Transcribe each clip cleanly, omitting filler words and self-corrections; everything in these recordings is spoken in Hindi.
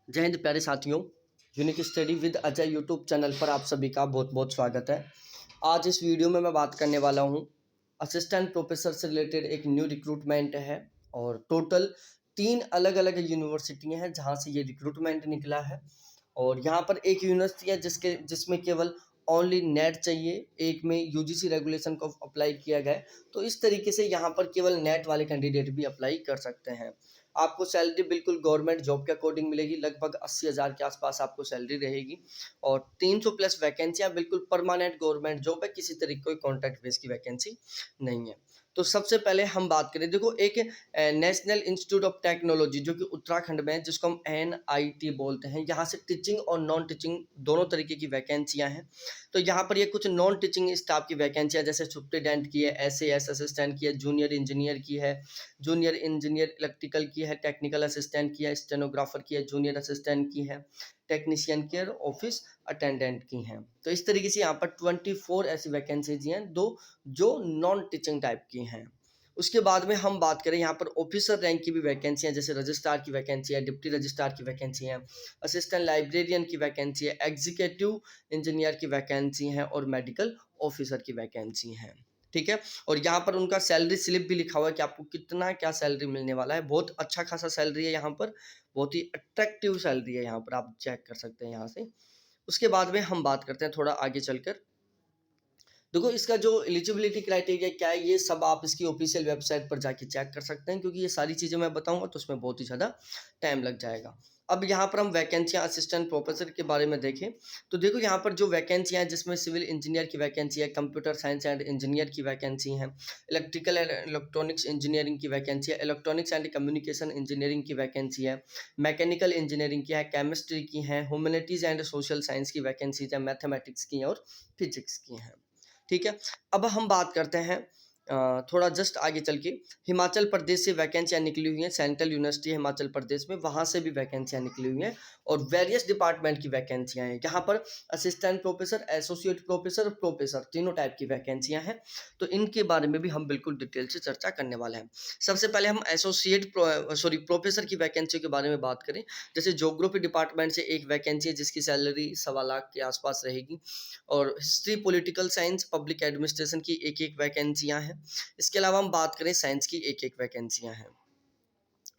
जय हिंद प्यारे साथियों। Unique study with Ajay YouTube channel पर आप सभी का बहुत बहुत स्वागत है। आज इस वीडियो में मैं बात करने वाला हूँ असिस्टेंट प्रोफेसर से रिलेटेड एक न्यू रिक्रूटमेंट है और टोटल 3 अलग अलग यूनिवर्सिटियाँ हैं जहाँ से ये रिक्रूटमेंट निकला है। और यहाँ पर एक यूनिवर्सिटी है जिसमें केवल ओनली नेट चाहिए, एक में यूजीसी रेगुलेशन को अप्लाई किया गया है। तो इस तरीके से यहाँ पर केवल नेट वाले कैंडिडेट भी अप्लाई कर सकते हैं। आपको सैलरी बिल्कुल गवर्नमेंट जॉब के अकॉर्डिंग मिलेगी, लगभग 80,000 के आसपास आपको सैलरी रहेगी और 300 प्लस वैकेंसियाँ बिल्कुल परमानेंट गवर्नमेंट जॉब है, किसी तरीके कोई कॉन्ट्रैक्ट बेस की वैकेंसी नहीं है। तो सबसे पहले हम बात करें, देखो एक नेशनल इंस्टीट्यूट ऑफ टेक्नोलॉजी जो कि उत्तराखंड में है, जिसको हम NIT बोलते हैं, यहाँ से टीचिंग और नॉन टीचिंग दोनों तरीके की वैकेंसियाँ हैं। तो यहाँ पर ये कुछ नॉन टीचिंग स्टाफ की वैकेंसियाँ जैसे सुप्रिटेंडेंट की है, SAS असिस्टेंट की है, जूनियर इंजीनियर की है, जूनियर इंजीनियर इलेक्ट्रिकल की है, टेक्निकल असिस्टेंट की है, स्टेनोग्राफर की है, जूनियर असिस्टेंट की है, टेक्नीशियन की है, ऑफिस अटेंडेंट की हैं। तो इस तरीके से यहाँ पर 24 ऐसी वैकेंसीज हैं दो जो नॉन टीचिंग टाइप की हैं। उसके बाद में हम बात करें यहाँ पर ऑफिसर रैंक की भी वैकेंसी है, जैसे रजिस्ट्रार की वैकेंसी है, डिप्टी रजिस्ट्रार की वैकेंसी है, असिस्टेंट लाइब्रेरियन की वैकेंसी है, एग्जीक्यूटिव इंजीनियर की वैकेंसी है और मेडिकल ऑफिसर की वैकेंसी है। ठीक है। और यहाँ पर उनका सैलरी स्लिप भी लिखा हुआ है कि आपको कितना क्या सैलरी मिलने वाला है। बहुत अच्छा खासा सैलरी है यहाँ पर, बहुत ही अट्रैक्टिव सैलरी है यहाँ पर, आप चेक कर सकते हैं यहाँ से। उसके बाद में हम बात करते हैं थोड़ा आगे चलकर। देखो इसका जो एलिजिबिलिटी क्राइटेरिया क्या है, ये सब आप इसकी ऑफिशियल वेबसाइट पर जाके चेक कर सकते हैं, क्योंकि ये सारी चीज़ें मैं बताऊंगा तो उसमें बहुत ही ज़्यादा टाइम लग जाएगा। अब यहाँ पर हम वैकेंसियाँ असिस्टेंट प्रोफेसर के बारे में देखें तो देखो यहाँ पर जो वैकेंसियाँ हैं जिसमें सिविल इंजीनियर की वैकेंसी है, कंप्यूटर साइंस एंड इंजीनियर की वैकेंसी है, इलेक्ट्रिकल एंड इलेक्ट्रॉनिक्स इंजीनियरिंग की वैकेंसी है, इलेक्ट्रॉनिक्स एंड कम्युनिकेशन इंजीनियरिंग की वैकेंसी है, मैकेनिकल इंजीनियरिंग की है, केमिस्ट्री की है, ह्यूमैनिटीज़ एंड सोशल साइंस की वैकेंसीज है, मैथमेटिक्स की हैं और फिजिक्स की हैं। ठीक है। अब हम बात करते हैं थोड़ा जस्ट आगे चल के, हिमाचल प्रदेश से वैकेंसियाँ निकली हुई हैं, सेंट्रल यूनिवर्सिटी हिमाचल प्रदेश में, वहाँ से भी वैकेंसियाँ निकली हुई हैं और वेरियस डिपार्टमेंट की वैकेंसियाँ हैं। यहाँ पर असिस्टेंट प्रोफेसर, एसोसिएट प्रोफेसर और प्रोफेसर तीनों टाइप की वैकेंसियाँ हैं। तो इनके बारे में भी हम बिल्कुल डिटेल से चर्चा करने वाले हैं। सबसे पहले हम प्रोफेसर की वैकेंसी के बारे में बात करें। जैसे ज्योग्राफी डिपार्टमेंट से एक वैकेंसी है जिसकी सैलरी 1.25 के आसपास रहेगी और history, political science, public administration की एक एक वैकेंसियाँ हैं। इसके अलावा हम बात करें साइंस की एक एक वैकेंसियाँ हैं।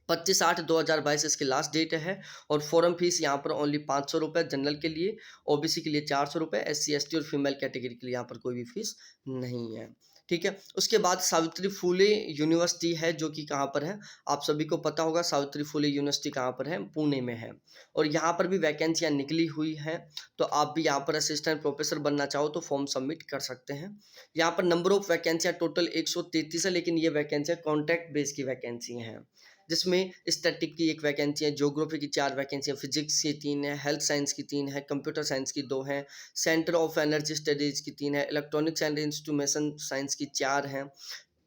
25/8/2022 इसकी लास्ट डेट है और फॉर्म फीस यहाँ पर ओनली 500 रुपये जनरल के लिए, OBC के लिए 400 रुपये, SC ST और फीमेल कैटेगरी के लिए यहाँ पर कोई भी फीस नहीं है। ठीक है। उसके बाद सावित्री फुले यूनिवर्सिटी है जो कि कहाँ पर है, आप सभी को पता होगा सावित्री फुले यूनिवर्सिटी कहाँ पर है, पुणे में है और यहाँ पर भी वैकेंसियाँ निकली हुई हैं। तो आप भी यहाँ पर असिस्टेंट प्रोफेसर बनना चाहो तो फॉर्म सबमिट कर सकते हैं। यहाँ पर नंबर ऑफ वैकेंसियाँ टोटल 133 है, लेकिन ये वैकेंसियाँ कॉन्ट्रैक्ट बेस की वैकेंसी हैं, जिसमें स्टैटिक की एक वैकेंसी है, ज्योग्राफी की 4 वैकेंसी है, फिजिक्स की 3 है, हेल्थ साइंस की 3 है, कंप्यूटर साइंस की 2 हैं, सेंटर ऑफ एनर्जी स्टडीज़ की 3 है, इलेक्ट्रॉनिक्स एंड इंस्ट्रूमेशन साइंस की 4 हैं,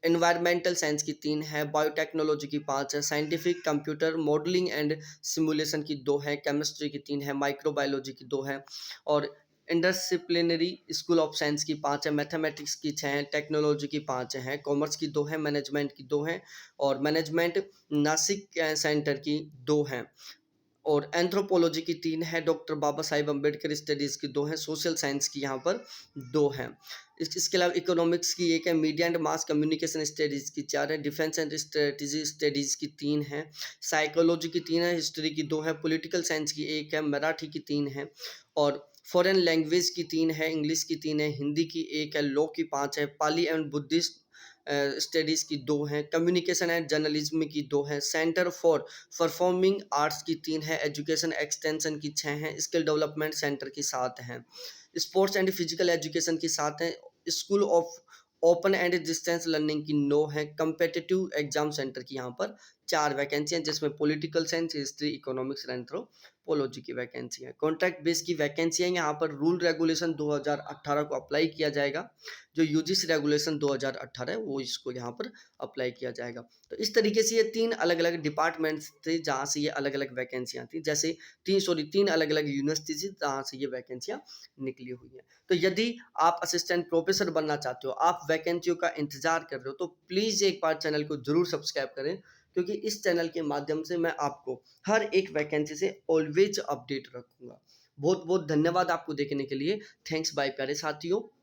एनवायरमेंटल साइंस की 3 है, बायोटेक्नोलॉजी की 5 है, scientific computer modelling and simulation की 2 है, केमिस्ट्री की 3 है, माइक्रोबायोलॉजी की 2 है और इंटरडिसिप्लिनरी स्कूल ऑफ साइंस की 5 है, मैथमेटिक्स की 6 हैं, टेक्नोलॉजी की 5 हैं, कॉमर्स की 2 हैं, मैनेजमेंट की 2 हैं और मैनेजमेंट नासिक सेंटर की 2 हैं और एंथ्रोपोलॉजी की 3 है, डॉक्टर बाबा साहिब अम्बेडकर स्टडीज़ की 2 हैं, सोशल साइंस की यहाँ पर 2 हैं। इसके अलावा इकोनॉमिक्स की 1 है, media and mass communication studies की 4 है, डिफेंस एंड स्ट्रेटजी स्टडीज़ की 3 है, साइकोलॉजी की 3 है, हिस्ट्री की 2 है, पॉलिटिकल साइंस की 1 है, मराठी की 3 है और फॉरेन लैंग्वेज की 3 है, इंग्लिश की 3 है, हिंदी की 1 है, लॉ की 5 है, पाली एंड बुद्धिस्ट स्टडीज़ की 2 हैं, कम्युनिकेशन एंड जर्नलिज्म की 2 हैं, सेंटर फॉर परफॉर्मिंग आर्ट्स की 3 है, एजुकेशन एक्सटेंशन की 6 हैं, स्किल डेवलपमेंट सेंटर की 7 हैं, स्पोर्ट्स एंड फिजिकल एजुकेशन की 7 हैं, school of open and distance learning की 9 है, कम्पिटिटिव एग्जाम सेंटर की यहाँ पर 4 वैकेंसी हैं, जिसमें political science, history, economics, anthropology की वैकेंसी है। कॉन्ट्रैक्ट बेस की वैकेंसी है। यहाँ पर रूल रेगुलेशन 2018 को अप्लाई किया जाएगा, जो यूजीसी रेगुलेशन 2018 है वो इसको यहाँ पर अप्लाई किया जाएगा। तो इस तरीके से ये 3 अलग अलग डिपार्टमेंट्स थे जहाँ से ये अलग अलग वैकेंसियाँ थी, जैसे 3 अलग अलग यूनिवर्सिटी थी जहाँ से ये वैकेंसियाँ निकली हुई हैं। तो यदि आप असिस्टेंट प्रोफेसर बनना चाहते हो, आप वैकेंसियों का इंतजार कर रहे हो, तो प्लीज़ एक बार चैनल को ज़रूर सब्सक्राइब करें, क्योंकि इस चैनल के माध्यम से मैं आपको हर एक वैकेंसी से ऑलवेज अपडेट रखूँगा। बहुत-बहुत धन्यवाद आपको देखने के लिए। थैंक्स बाय प्यारे साथियों।